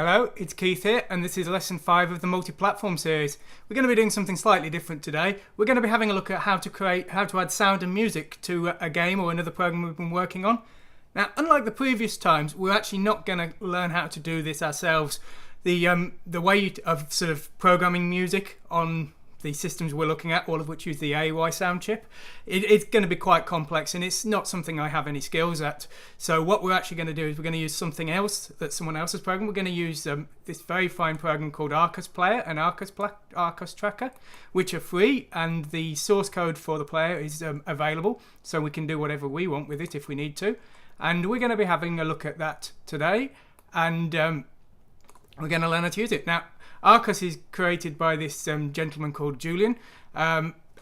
Hello, it's Keith here, and this is lesson 5 of the Multiplatform series. We're going to be doing something slightly different today. We're going to be having a look at how to add sound and music to a game or another program we've been working on. Now, unlike the previous times, we're actually not going to learn how to do this ourselves. The way of sort of programming music on the systems we're looking at, all of which use the AY sound chip, it's going to be quite complex, and it's not something I have any skills at. So what we're actually going to do is we're going to use something else that someone else has programmed. We're going to use this very fine program called Arkosplayer and ArkosTracker, which are free, and the source code for the player is available, so we can do whatever we want with it if we need to. And we're going to be having a look at that today, and we're going to learn how to use it. Now, Arkos is created by this gentleman called Julien.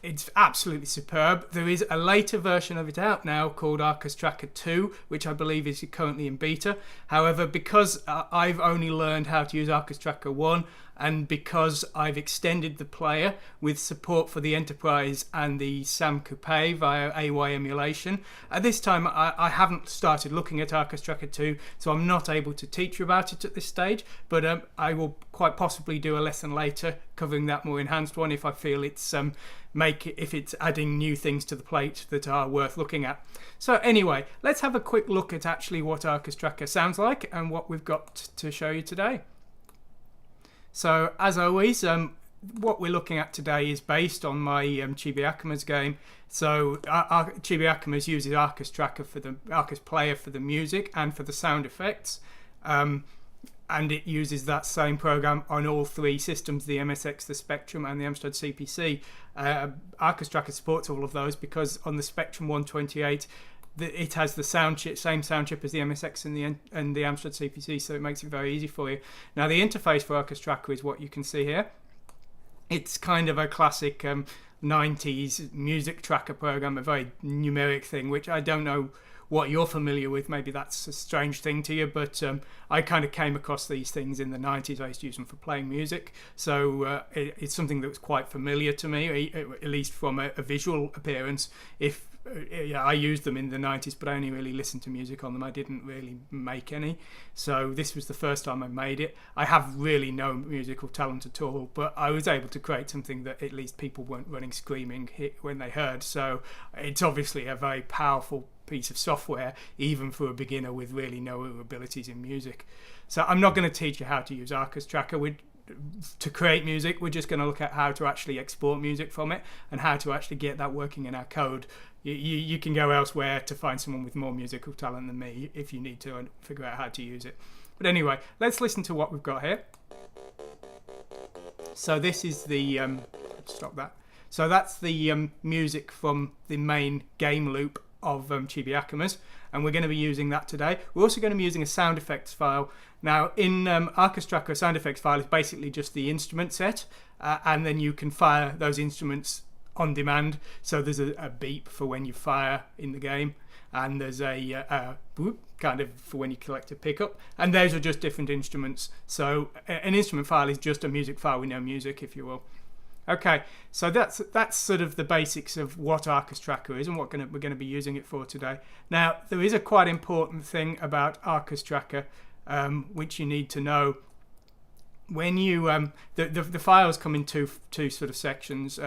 It's absolutely superb. There is a later version of it out now called ArkosTracker 2, which I believe is currently in beta. However, because I've only learned how to use ArkosTracker 1, and because I've extended the player with support for the Enterprise and the SAM Coupe via AY emulation, at this time I haven't started looking at ArkosTracker 2, so I'm not able to teach you about it at this stage, but I will quite possibly do a lesson later covering that more enhanced one if I feel it's if it's adding new things to the plate that are worth looking at. So anyway, let's have a quick look at actually what ArkosTracker sounds like and what we've got to show you today. So as always, what we're looking at today is based on my Chibi Akuma's game. So Chibi Akuma's uses ArkosTracker for the Arkosplayer for the music and for the sound effects. And it uses that same program on all three systems, the MSX, the Spectrum, and the Amstrad CPC. ArkosTracker supports all of those because on the Spectrum 128, it has the same sound chip as the MSX and the Amstrad CPC, so it makes it very easy for you. Now, the interface for ArkosTracker is what you can see here. It's kind of a classic 90s music tracker program, a very numeric thing, which I don't know what you're familiar with. Maybe that's a strange thing to you, but I kind of came across these things in the 90s. I used to use them for playing music, so it's something that was quite familiar to me, at least from a visual appearance. I used them in the 90s, but I only really listened to music on them. I didn't really make any, so this was the first time I made it. I have really no musical talent at all, but I was able to create something that at least people weren't running screaming when they heard, so it's obviously a very powerful piece of software, even for a beginner with really no abilities in music. So I'm not going to teach you how to use ArkosTracker to create music. We're just going to look at how to actually export music from it and how to actually get that working in our code. You can go elsewhere to find someone with more musical talent than me if you need to and figure out how to use it. But anyway, let's listen to what we've got here. So this is the stop that. So that's the music from the main game loop of Chibi Akuma's, and we're going to be using that today. We're also going to be using a sound effects file. Now, in ArkosTracker, a sound effects file is basically just the instrument set, and then you can fire those instruments on demand. So there's a beep for when you fire in the game, and there's a whoop kind of for when you collect a pickup, and those are just different instruments. So an instrument file is just a music file with no music, if you will. Okay, so that's sort of the basics of what ArkosTracker is and what we're going to be using it for today. Now, there is a quite important thing about ArkosTracker, which you need to know. When you the files come in two sort of sections.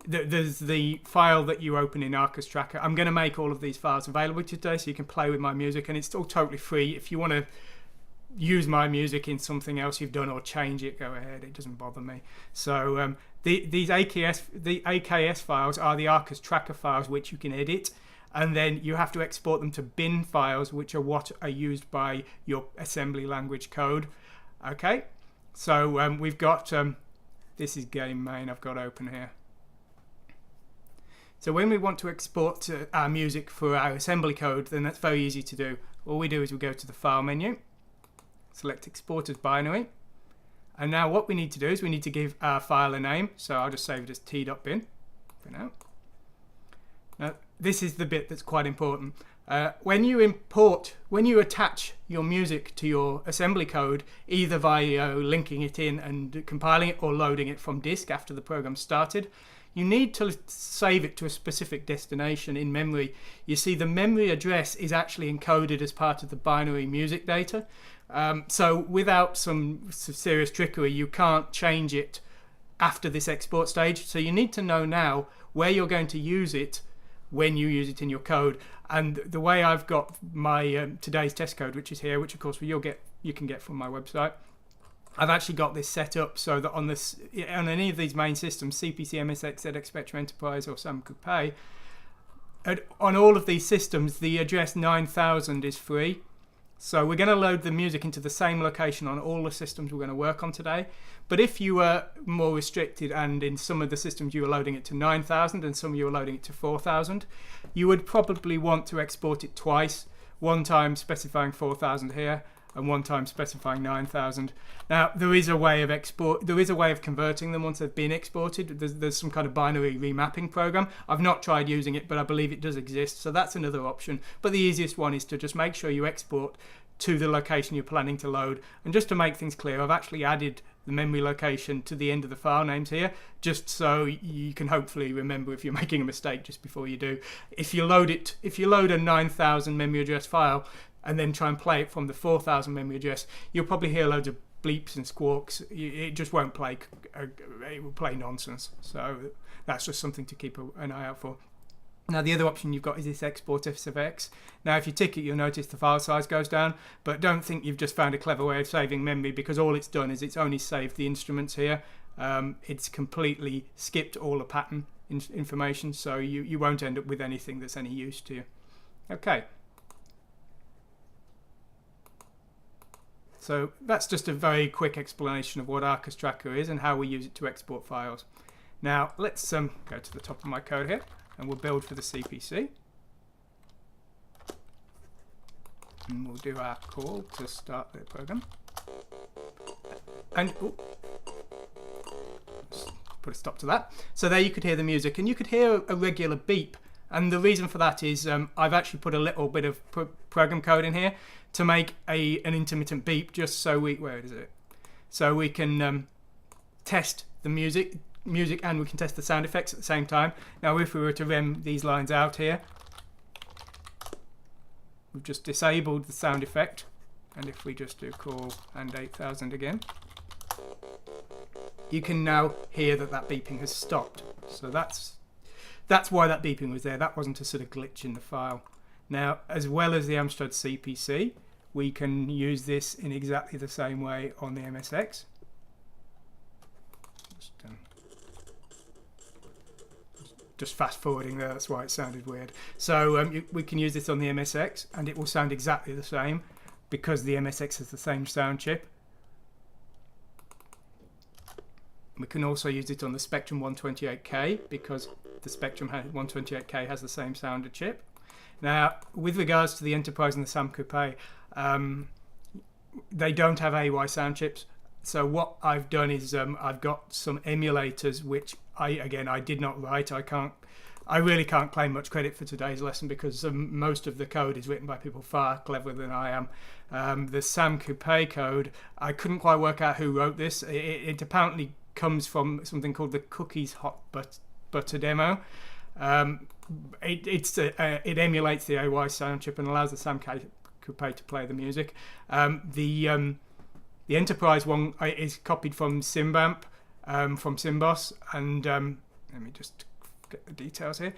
There's the file that you open in ArkosTracker. I'm going to make all of these files available today, so you can play with my music, and it's all totally free. If you want to use my music in something else you've done or change it, go ahead, it doesn't bother me. So these AKS files are the ArkosTracker files, which you can edit, and then you have to export them to bin files, which are what are used by your assembly language code. Okay, so we've got this is game main I've got open here. So when we want to export our music for our assembly code, then that's very easy to do. All we do is we go to the file menu, select export as binary, and now what we need to do is we need to give our file a name. So I'll just save it as t.bin for now. Now this is the bit that's quite important. When you attach your music to your assembly code, either via linking it in and compiling it or loading it from disk after the program started, you need to save it to a specific destination in memory. You see, the memory address is actually encoded as part of the binary music data. So without some serious trickery, you can't change it after this export stage. So you need to know now where you're going to use it when you use it in your code. And the way I've got my today's test code, which is here, which of course you can get from my website, I've actually got this set up so that on any of these main systems, CPC, MSX, ZX Spectrum Enterprise, or Sam Coupe, on all of these systems, the address 9000 is free. So we're going to load the music into the same location on all the systems we're going to work on today. But if you were more restricted, and in some of the systems you were loading it to 9000 and some you were loading it to 4000, you would probably want to export it twice, one time specifying 4000 here and one time specifying 9000. Now there is a way of converting them once they've been exported. There's some kind of binary remapping program. I've not tried using it, but I believe it does exist, so that's another option. But the easiest one is to just make sure you export to the location you're planning to load. And just to make things clear, I've actually added the memory location to the end of the file names here, just so you can hopefully remember if you're making a mistake just before you do. If you load a 9000 memory address file and then try and play it from the 4000 memory address, you'll probably hear loads of bleeps and squawks. It just won't play. It will play nonsense. So that's just something to keep an eye out for. Now the other option you've got is this export SFX. Now if you tick it, you'll notice the file size goes down, but don't think you've just found a clever way of saving memory, because all it's done is it's only saved the instruments here. It's completely skipped all the pattern information, so you won't end up with anything that's any use to you. Okay. So that's just a very quick explanation of what ArkosTracker is and how we use it to export files. Now let's go to the top of my code here, and we'll build for the CPC. And we'll do our call to start the program. And let's put a stop to that. So there you could hear the music, and you could hear a regular beep. And the reason for that is I've actually put a little bit of program code in here to make an intermittent beep, just so so we can test the music and we can test the sound effects at the same time. Now if we were to rem these lines out here, we've just disabled the sound effect, and if we just do call and 8000 again, you can now hear that beeping has stopped. So that's why that beeping was there. That wasn't a sort of glitch in the file. Now, as well as the Amstrad CPC, we can use this in exactly the same way on the MSX. Just fast forwarding there, that's why it sounded weird. So we can use this on the MSX, and it will sound exactly the same because the MSX has the same sound chip. We can also use it on the Spectrum 128K because the Spectrum 128K has the same sounder chip. Now, with regards to the Enterprise and the Sam Coupe, they don't have AY sound chips. So what I've done is I've got some emulators which I did not write. I really can't claim much credit for today's lesson because most of the code is written by people far cleverer than I am. The Sam Coupe code, I couldn't quite work out who wrote this. It apparently comes from something called the Cookies Hot Butter demo. It emulates the AY sound chip and allows the Sam Coupe to play the music. The Enterprise one is copied from Simbamp, from Symboss, and let me just get the details here.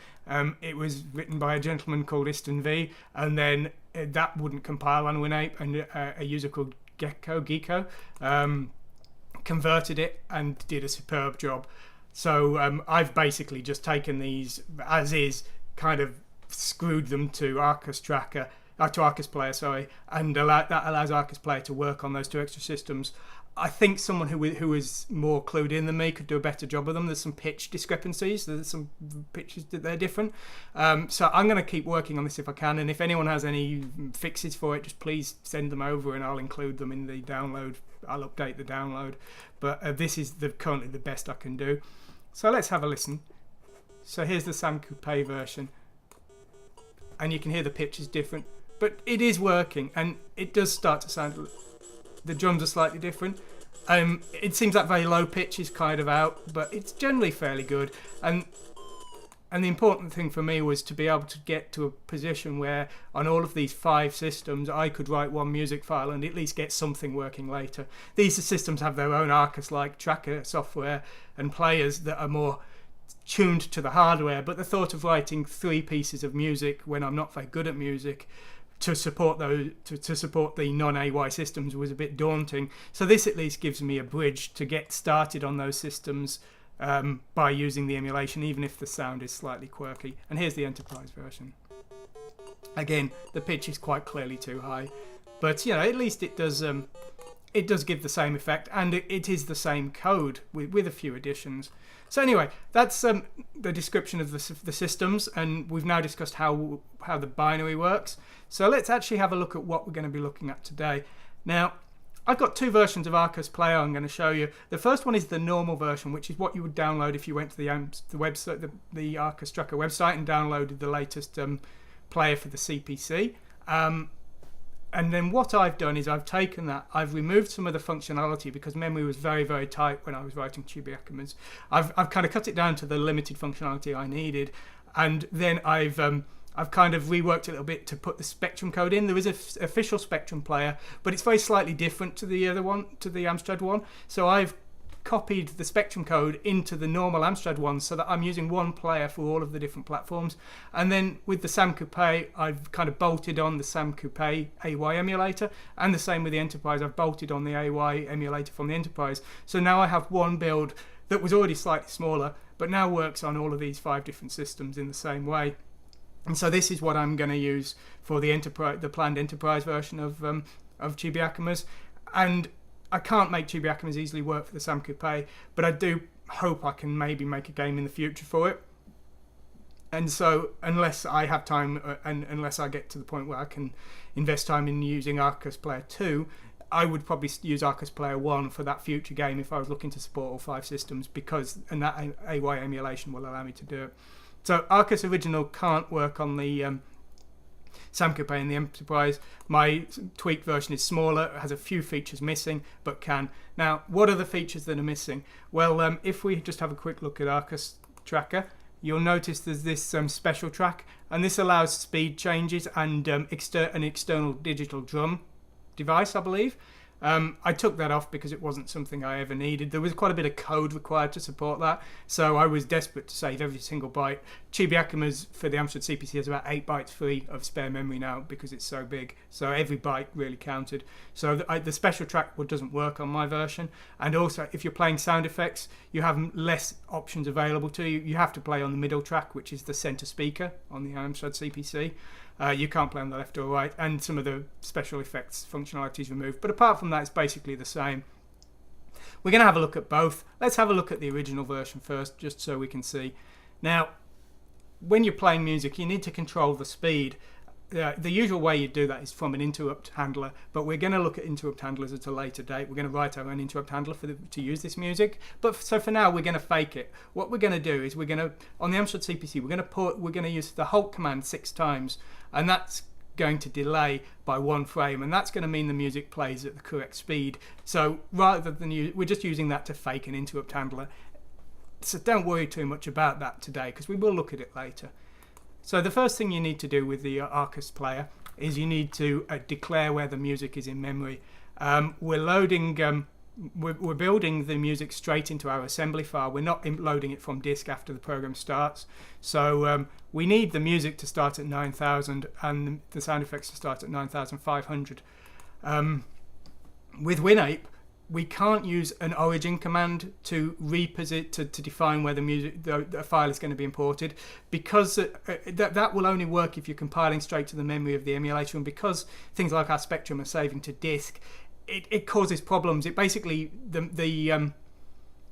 It was written by a gentleman called Iston V, and then that wouldn't compile on WinApe, and a user called Gecko converted it and did a superb job. So I've basically just taken these as is, kind of screwed them to ArkosTracker, to ArkosPlayer, and that allows ArkosPlayer to work on those two extra systems. I think someone who is more clued in than me could do a better job of them. There's some pitch discrepancies. There's some pitches that they're different. So I'm going to keep working on this if I can. And if anyone has any fixes for it, just please send them over and I'll include them in the download. I'll update the download. But this is currently the best I can do. So let's have a listen. So here's the Sam Coupe version. And you can hear the pitch is different. But it is working, and it does start to sound... The drums are slightly different. It seems like very low pitch is kind of out, but it's generally fairly good. And And the important thing for me was to be able to get to a position where on all of these 5 systems I could write one music file and at least get something working later. These systems have their own Arkos-like tracker software and players that are more tuned to the hardware, but the thought of writing 3 pieces of music when I'm not very good at music to support those to support the non-AY systems was a bit daunting. So this at least gives me a bridge to get started on those systems by using the emulation, even if the sound is slightly quirky. And here's the enterprise version. Again, the pitch is quite clearly too high, but at least it does give the same effect, and it is the same code with a few additions. So anyway, that's the description of the systems, and we've now discussed how the binary works. So let's actually have a look at what we're going to be looking at today. Now, I've got 2 versions of Arkosplayer I'm going to show you. The first one is the normal version, which is what you would download if you went to the website, the ArkosTracker website, and downloaded the latest player for the CPC. And then what I've done is I've taken that, I've removed some of the functionality because memory was very, very tight when I was writing Chibi-Akumas. I've kind of cut it down to the limited functionality I needed, and then I've kind of reworked it a little bit to put the Spectrum code in. There is an official Spectrum player, but it's very slightly different to the other one, to the Amstrad one. So I've copied the Spectrum code into the normal Amstrad one so that I'm using one player for all of the different platforms. And then with the Sam Coupe, I've kind of bolted on the Sam Coupe AY emulator, and the same with the Enterprise. I've bolted on the AY emulator from the Enterprise. So now I have one build that was already slightly smaller, but now works on all of these 5 different systems in the same way. And so this is what I'm going to use for the planned Enterprise version of Chibi-Akumas. And I can't make Chibi-Akumas easily work for the Sam Coupe, but I do hope I can maybe make a game in the future for it. And so unless I have time, and unless I get to the point where I can invest time in using Arkosplayer 2, I would probably use Arkosplayer 1 for that future game if I was looking to support all 5 systems, and that AY emulation will allow me to do it. So Arkos Original can't work on the Sam Coupe and the Enterprise. My tweaked version is smaller, it has a few features missing, but can. Now, what are the features that are missing? Well, if we just have a quick look at ArkosTracker, you'll notice there's this special track, and this allows speed changes and an external digital drum device, I believe. I took that off because it wasn't something I ever needed. There was quite a bit of code required to support that, so I was desperate to save every single byte. Chibi-Akumas for the Amstrad CPC has about 8 bytes free of spare memory now because it's so big, so every byte really counted. So the special track doesn't work on my version, and also if you're playing sound effects, you have less options available to you. You have to play on the middle track, which is the center speaker on the Amstrad CPC. You can't play on the left or right, and some of the special effects functionality is removed. But apart from that, it's basically the same. We're going to have a look at both. Let's have a look at the original version first, just so we can see. Now, when you're playing music, you need to control the speed. The usual way you do that is from an interrupt handler, but we're going to look at interrupt handlers at a later date. We're going to write our own interrupt handler to use this music. So for now, we're going to fake it. What we're going to do is on the Amstrad CPC, we're going to use the halt command 6 times, and that's going to delay by 1 frame, and that's going to mean the music plays at the correct speed. So rather than we're just using that to fake an interrupt handler. So don't worry too much about that today, because we will look at it later. So the first thing you need to do with the Arkosplayer is you need to declare where the music is in memory. We're building the music straight into our assembly file. We're not loading it from disk after the program starts. So we need the music to start at 9,000 and the sound effects to start at 9,500. With WinApe, we can't use an origin command to define where the file is going to be imported, because that will only work if you're compiling straight to the memory of the emulator, and because things like our Spectrum are saving to disk, it causes problems. It basically the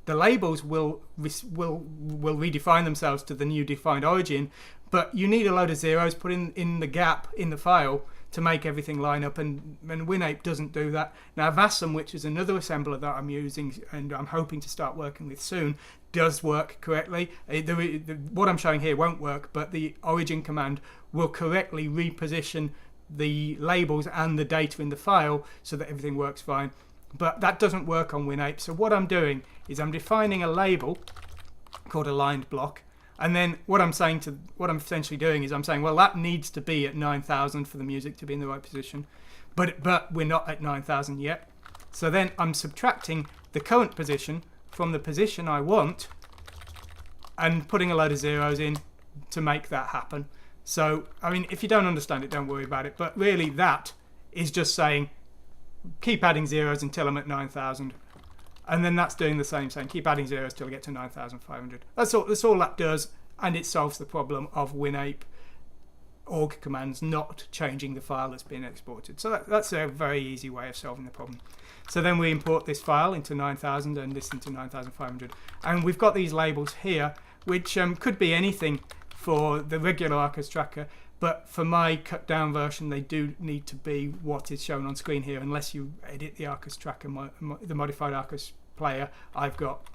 labels will redefine themselves to the new defined origin, but you need a load of zeros put in the gap in the file to make everything line up, and WinApe doesn't do that. Now Vasm, which is another assembler that I'm using and I'm hoping to start working with soon, does work correctly. What I'm showing here won't work, but the origin command will correctly reposition the labels and the data in the file so that everything works fine. But that doesn't work on WinApe. So what I'm doing is I'm defining a label called a lined block, And then what I'm essentially doing is I'm saying, well, that needs to be at 9,000 for the music to be in the right position, but we're not at 9,000 yet. So then I'm subtracting the current position from the position I want and putting a load of zeros in to make that happen. So, I mean, if you don't understand it, don't worry about it. But really, that is just saying, keep adding zeros until I'm at 9,000. And then that's doing the same, saying keep adding zeros till I get to 9,500. That's all that does, and it solves the problem of WinApe org commands not changing the file that's been exported. So that's a very easy way of solving the problem. So then we import this file into 9,000 and this into 9,500. And we've got these labels here, which could be anything for the regular ArkosTracker, but for my cut down version they do need to be what is shown on screen here, unless you edit the ArkosTracker, the modified Arkosplayer I've got.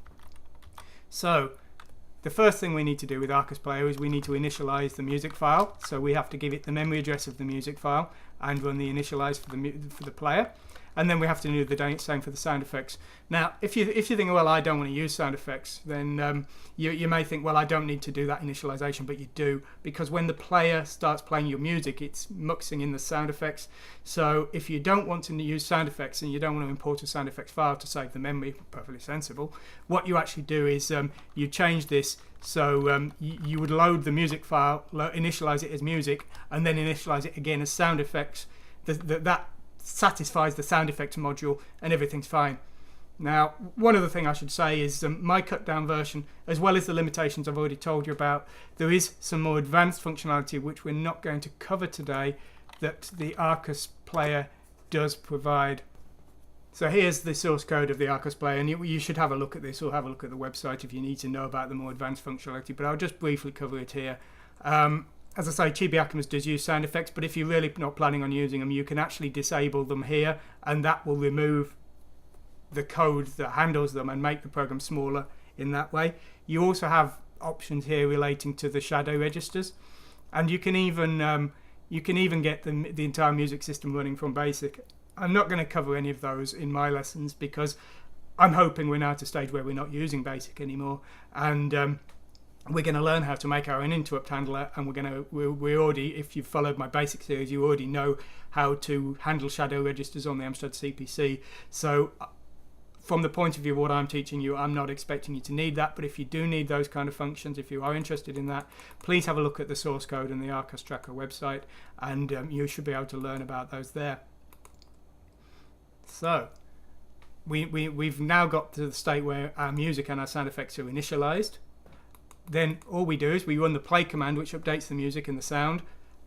So the first thing we need to do with Arkosplayer is we need to initialize the music file. So we have to give it the memory address of the music file and run the initialize for the player. And then we have to do the same for the sound effects. Now, if you think, well, I don't want to use sound effects, then you may think, well, I don't need to do that initialization, but you do, because when the player starts playing your music, it's muxing in the sound effects. So if you don't want to use sound effects and you don't want to import a sound effects file to save the memory, perfectly sensible, what you actually do is you change this. So you would load the music file, initialize it as music, and then initialize it again as sound effects. That satisfies the sound effects module and everything's fine. Now, one other thing I should say is my cut down version, as well as the limitations I've already told you about, there is some more advanced functionality which we're not going to cover today that the Arkosplayer does provide. So here's the source code of the Arkosplayer, and you should have a look at this or have a look at the website if you need to know about the more advanced functionality, but I'll just briefly cover it here. As I say, Chibi Akimas does use sound effects, but if you're really not planning on using them, you can actually disable them here, and that will remove the code that handles them and make the program smaller in that way. You also have options here relating to the shadow registers, and you can even get the entire music system running from BASIC. I'm not going to cover any of those in my lessons because I'm hoping we're now at a stage where we're not using BASIC anymore, and we're going to learn how to make our own interrupt handler, and we already, if you've followed my basic series, you already know how to handle shadow registers on the Amstrad CPC. So from the point of view of what I'm teaching you, I'm not expecting you to need that, but if you do need those kind of functions, if you are interested in that, please have a look at the source code and the ArkosTracker website, and you should be able to learn about those there. So we've now got to the state where our music and our sound effects are initialized. Then all we do is we run the play command, which updates the music and the sound,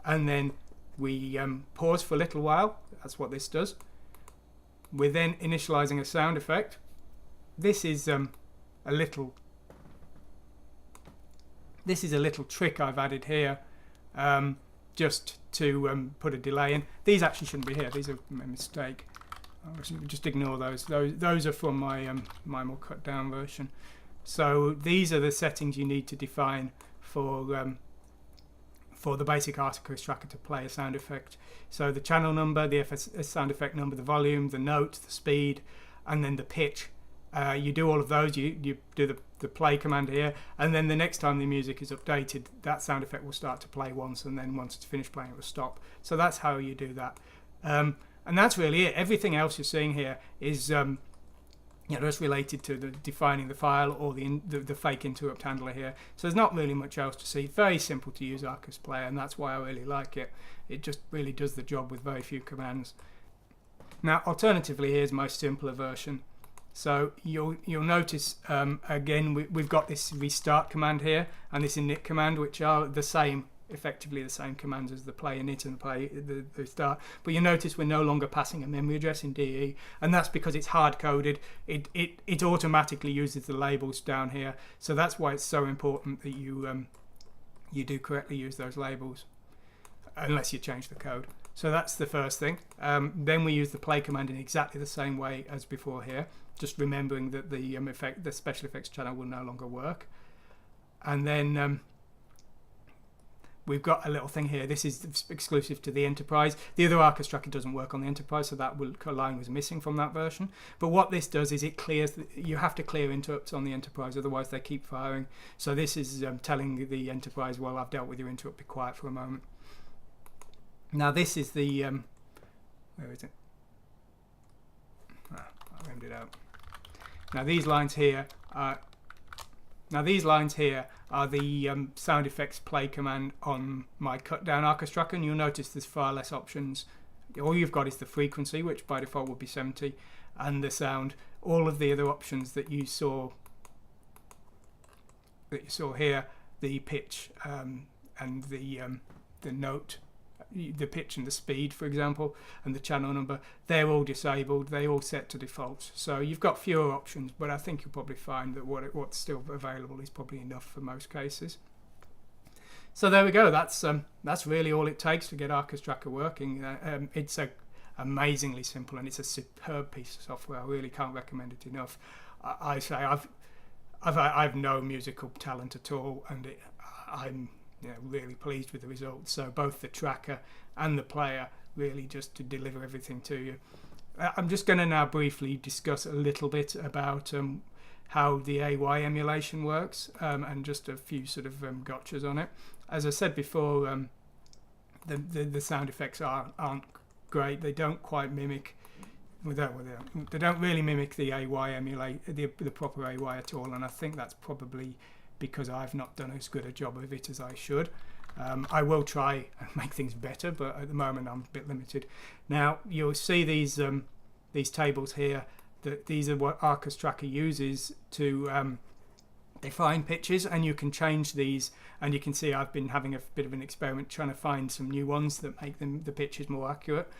and then we pause for a little while. That's what this does. We're then initializing a sound effect. This is a little trick I've added here, just to put a delay in. These actually shouldn't be here. These are a mistake. Just ignore those. Those are from my my more cut down version. So these are the settings you need to define for the basic ArkosTracker to play a sound effect. So the channel number, the sound effect number, the volume, the note, the speed, and then the pitch. You do all of those. You do the play command here, and then the next time the music is updated, that sound effect will start to play once, and then once it's finished playing, it will stop. So that's how you do that. And that's really it. Everything else you're seeing here is just related to defining the file or the fake interrupt handler here. So there's not really much else to see. Very simple to use Arkosplayer, and that's why I really like it. It just really does the job with very few commands. Now, alternatively, here's my simpler version. So you'll notice again we've got this restart command here and this init command, which are the same. Effectively the same commands as the play init and the start, but you notice we're no longer passing a memory address in DE, and that's because it's hard coded. It automatically uses the labels down here, so that's why it's so important that you do correctly use those labels, unless you change the code. So that's the first thing. Then we use the play command in exactly the same way as before here, just remembering that the special effects channel will no longer work, and then we've got a little thing here. This is exclusive to the Enterprise. The other ArkosTracker doesn't work on the Enterprise, so that line was missing from that version. But what this does is it clears, you have to clear interrupts on the Enterprise, otherwise they keep firing. So this is telling the Enterprise, well, I've dealt with your interrupt, be quiet for a moment. Now this is the, where is it? I rimmed it out. Now these lines here are the sound effects play command on my cut down ArkosTracker, and you'll notice there's far less options. All you've got is the frequency, which by default would be 70, and the sound. All of the other options that you saw here, the pitch and the note, the pitch and the speed, for example, and the channel number, they're all disabled. They're all set to default. So you've got fewer options, but I think you'll probably find that what's still available is probably enough for most cases. So there we go. That's really all it takes to get ArkosTracker working. It's amazingly simple, and it's a superb piece of software. I really can't recommend it enough. I say I've no musical talent at all, and I'm really pleased with the results. So both the tracker and the player really just to deliver everything to you. I'm just going to now briefly discuss a little bit about how the AY emulation works, and just a few sort of gotchas on it. As I said before, the sound effects aren't great. They don't quite mimic, they don't really mimic the AY emulate, the proper AY at all, and I think that's probably because I've not done as good a job of it as I should. I will try and make things better, but at the moment I'm a bit limited. Now you'll see these tables here, that these are what ArkosTracker uses to define pitches, and you can change these, and you can see I've been having a bit of an experiment trying to find some new ones that make the pitches more accurate.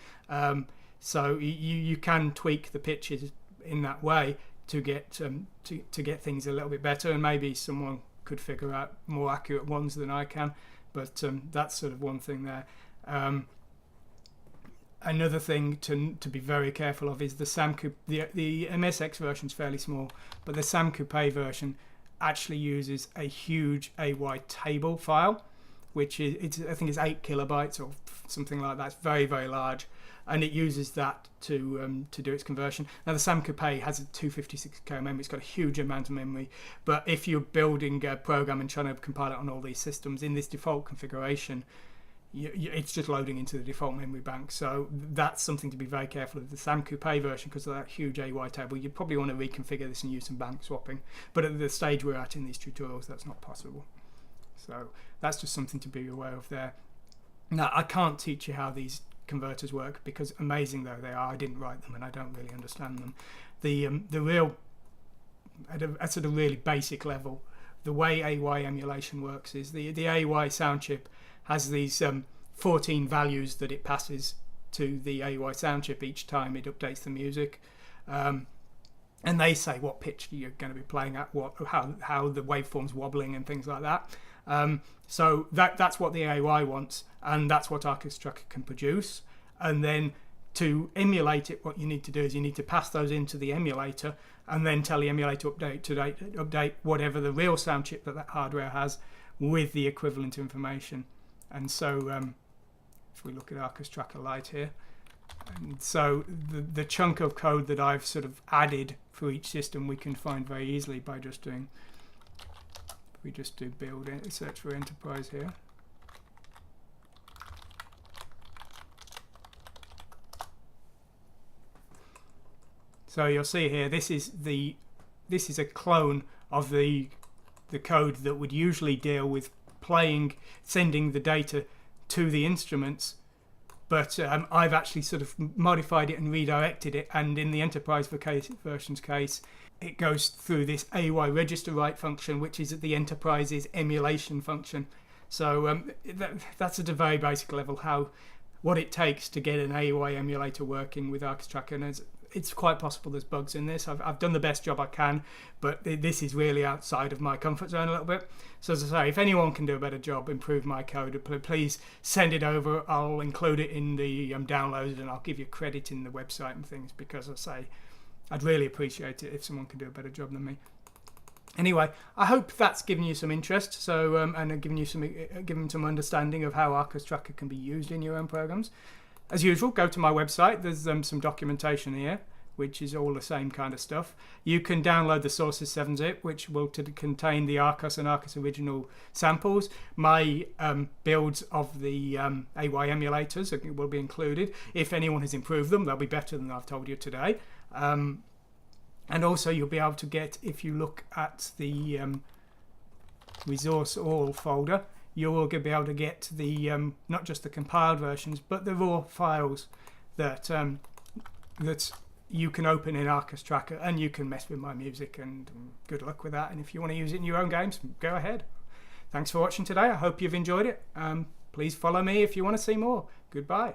So you can tweak the pitches in that way to get things a little bit better, and maybe someone could figure out more accurate ones than I can, but that's sort of one thing there. Another thing to be very careful of is the Sam Coupe. The MSX version is fairly small, but the Sam Coupe version actually uses a huge AY table file, which is I think it's 8 kilobytes or something like that. It's very, very large, and it uses that to do its conversion. Now the Sam Coupe has a 256K memory. It's got a huge amount of memory, but if you're building a program and trying to compile it on all these systems in this default configuration, it's just loading into the default memory bank. So that's something to be very careful of. The Sam Coupe version, because of that huge AY table, you probably want to reconfigure this and use some bank swapping, but at the stage we're at in these tutorials, that's not possible. So that's just something to be aware of there. Now I can't teach you how these converters work, because amazing though they are, I didn't write them and I don't really understand them. The real, at a sort of really basic level, the way AY emulation works is the AY sound chip has these 14 values that it passes to the AY sound chip each time it updates the music, and they say what pitch you're going to be playing at, how the waveform's wobbling and things like that. So that's what the AY wants, and that's what ArkosTracker can produce. And then to emulate it, what you need to do is you need to pass those into the emulator, and then tell the emulator to update whatever the real sound chip that hardware has with the equivalent information. And so if we look at ArkosTracker Lite here, and so the chunk of code that I've sort of added for each system we can find very easily by just doing, we just do build search for Enterprise here. So you'll see here, this is a clone of the code that would usually deal with sending the data to the instruments, but I've actually sort of modified it and redirected it, and in the Enterprise version's case, it goes through this AY register write function, which is the Enterprise's emulation function. So that's at a very basic level what it takes to get an AY emulator working with ArkosTracker, and it's quite possible there's bugs in this. I've done the best job I can, but this is really outside of my comfort zone a little bit. So as I say, if anyone can do a better job, improve my code, please send it over. I'll include it in the downloads, and I'll give you credit in the website and things, because as I say, I'd really appreciate it if someone could do a better job than me. Anyway, I hope that's given you some interest, so and given some understanding of how ArkosTracker can be used in your own programs. As usual, go to my website. There's some documentation here, which is all the same kind of stuff. You can download the sources 7-zip, which will contain the Arkos and Arkos original samples. My builds of the AY emulators will be included. If anyone has improved them, they'll be better than I've told you today. And also you'll be able to get, if you look at the resource all folder, you will be able to get the not just the compiled versions, but the raw files that that you can open in ArkosTracker, and you can mess with my music, and good luck with that. And if you want to use it in your own games, go ahead. Thanks for watching today. I hope you've enjoyed it. Please follow me if you want to see more. Goodbye.